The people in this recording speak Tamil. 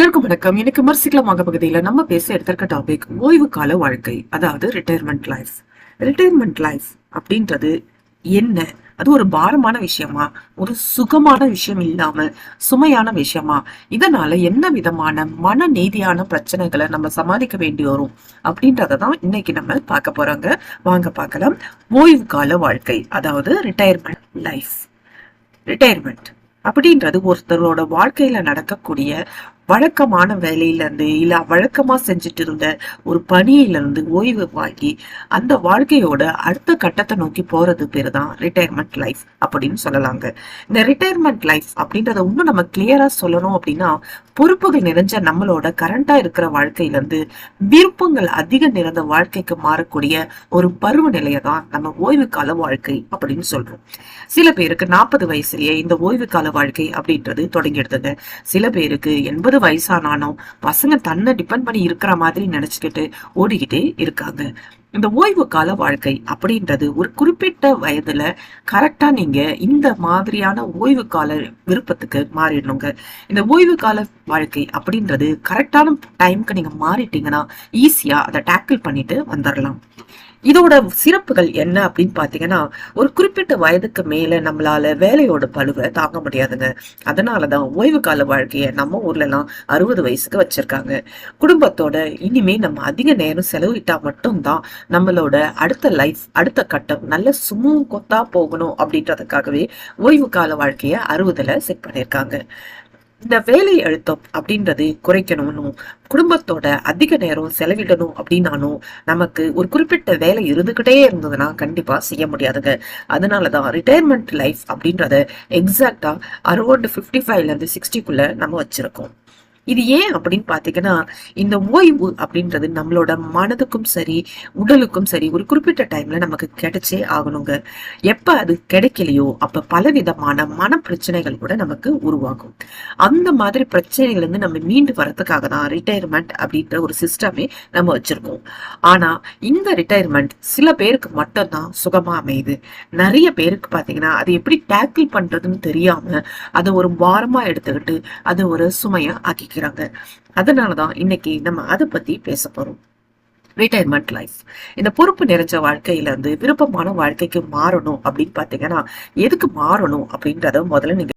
எல்லாருக்கும் வணக்கம். இன்னைக்கு விமர்சிக்கலாமாக பகுதியில நம்ம பேச எடுத்திருக்க டாபிக் ஓய்வு கால வாழ்க்கை, அதாவது ரிட்டையர்மெண்ட் லைஃப். ரிட்டையர்மெண்ட் லைஃப் அப்படின்றது என்ன? அது ஒரு பாரமான விஷயமா, ஒரு சுகமான விஷயம் இல்லாம சுமையான விஷயமா? இதனால என்ன விதமான மன நீதியான பிரச்சனைகளை நம்ம சமாளிக்க வேண்டி வரும் அப்படின்றதான் இன்னைக்கு நம்ம பார்க்க போறோங்க. வாங்க பார்க்கலாம். ஓய்வு கால வாழ்க்கை, அதாவது ரிட்டையர்மெண்ட் லைஃப். ரிட்டையர்மெண்ட் அப்படின்றது ஒருத்தரோட வாழ்க்கையில நடக்கக்கூடிய வழக்கமான வேலையில இருந்து இல்ல வழக்கமா செஞ்சுட்டு இருந்த ஒரு பணியில இருந்து ஓய்வு வாங்கி அந்த வாழ்க்கையோட அடுத்த கட்டத்தை நோக்கி போறது பேரு தான் ரிட்டையர்மெண்ட் லைஃப் அப்படின்னு சொல்லலாங்க. இந்த ரிட்டையர்மெண்ட் லைஃப் அப்படின்றத இன்னும் நம்ம கிளியரா சொல்லணும் அப்படின்னா, பொறுப்புகள் நிறைஞ்ச நம்மளோட கரண்டா இருக்கிற வாழ்க்கையில இருந்து விருப்பங்கள் அதிக நிறைந்த வாழ்க்கைக்கு மாறக்கூடிய ஒரு பருவநிலையை தான் நம்ம ஓய்வு கால வாழ்க்கை அப்படின்னு சொல்றோம். சில பேருக்கு 40 வயசுலயே இந்த ஓய்வு கால வாழ்க்கை அப்படின்றது தொடங்கிடுதுங்க. சில பேருக்கு 80 வயசானாலும் பசங்க தன்னை டிபெண்ட் பண்ணி இருக்கிற மாதிரி நினைச்சுக்கிட்டு ஓடிக்கிட்டே இருக்காங்க. இந்த ஓய்வு கால வாழ்க்கை அப்படின்றது ஒரு குறிப்பிட்ட வயதுல கரெக்டா நீங்க இந்த மாதிரியான ஓய்வு கால விருப்பத்துக்கு மாறிடணுங்க. இந்த ஓய்வு கால வாழ்க்கை அப்படின்றது கரெக்டான டைம்க்கு நீங்க மாறிட்டீங்கன்னா ஈஸியா அதை டேக்கிள் பண்ணிட்டு வந்துடலாம். இதோட சிறப்புகள் என்ன அப்படின்னு பாத்தீங்கன்னா, ஒரு குறிப்பிட்ட வயதுக்கு மேல நம்மளால வேலையோட பளுவை தாங்க முடியாதுங்க. அதனாலதான் ஓய்வு கால வாழ்க்கைய நம்ம ஊர்ல எல்லாம் 60 வயசுக்கு வச்சிருக்காங்க. குடும்பத்தோட இனிமே நம்ம அதிக நேரம் செலவிட்டா மட்டும்தான் நம்மளோட அடுத்த லைஃப், அடுத்த கட்டம் நல்ல சுமூகத்தா போகணும் அப்படின்றதுக்காகவே ஓய்வு கால வாழ்க்கைய 60ல செட் பண்ணிருக்காங்க. இந்த வேலை அழுத்தம் அப்படின்றது குறைக்கணும்னும் குடும்பத்தோட அதிக நேரம் செலவிடணும் அப்படின்னாலும் நமக்கு ஒரு குறிப்பிட்ட வேலை இருந்துகிட்டே இருந்ததுன்னா கண்டிப்பா செய்ய முடியாதுங்க. அதனாலதான் ரிட்டையர்மெண்ட் லைஃப் அப்படின்றத எக்ஸாக்டா அரௌண்ட் 55ல இருந்து 60க்குள்ள நம்ம வச்சிருக்கோம். இது ஏன் அப்படின்னு பாத்தீங்கன்னா, இந்த ஓய்வு அப்படின்றது நம்மளோட மனதுக்கும் சரி உடலுக்கும் சரி ஒரு குறிப்பிட்ட டைம்ல நமக்கு கிடைச்சே ஆகணுங்க. எப்ப அது கிடைக்கலையோ அப்ப பலவிதமான மன பிரச்சனைகள் கூட நமக்கு உருவாகும். அந்த மாதிரி பிரச்சனைகள் இருந்து நம்ம மீண்டு வரதுக்காக தான் ரிட்டையர்மெண்ட் அப்படின்ற ஒரு சிஸ்டமே நம்ம வச்சிருக்கோம். ஆனா இந்த ரிட்டையர்மெண்ட் சில பேருக்கு மட்டும்தான் சுகமா அமையுது. நிறைய பேருக்கு பாத்தீங்கன்னா அது எப்படி டேக்கிள் பண்றதுன்னு தெரியாம அதை ஒரு பாரமா எடுத்துக்கிட்டு அதை ஒரு சுமையா ஆக்கிக்கிறாங்க. அதனாலதான் இன்னைக்கு நம்ம அதை பத்தி பேச போறோம். ரிட்டையர்மெண்ட் லைஃப், இந்த பொறுப்பு நிறைஞ்ச வாழ்க்கையில இருந்து விருப்பமான வாழ்க்கைக்கு மாறணும் அப்படின்னு பாத்தீங்கன்னா, எதுக்கு மாறணும் அப்படின்றத முதல்ல நீங்க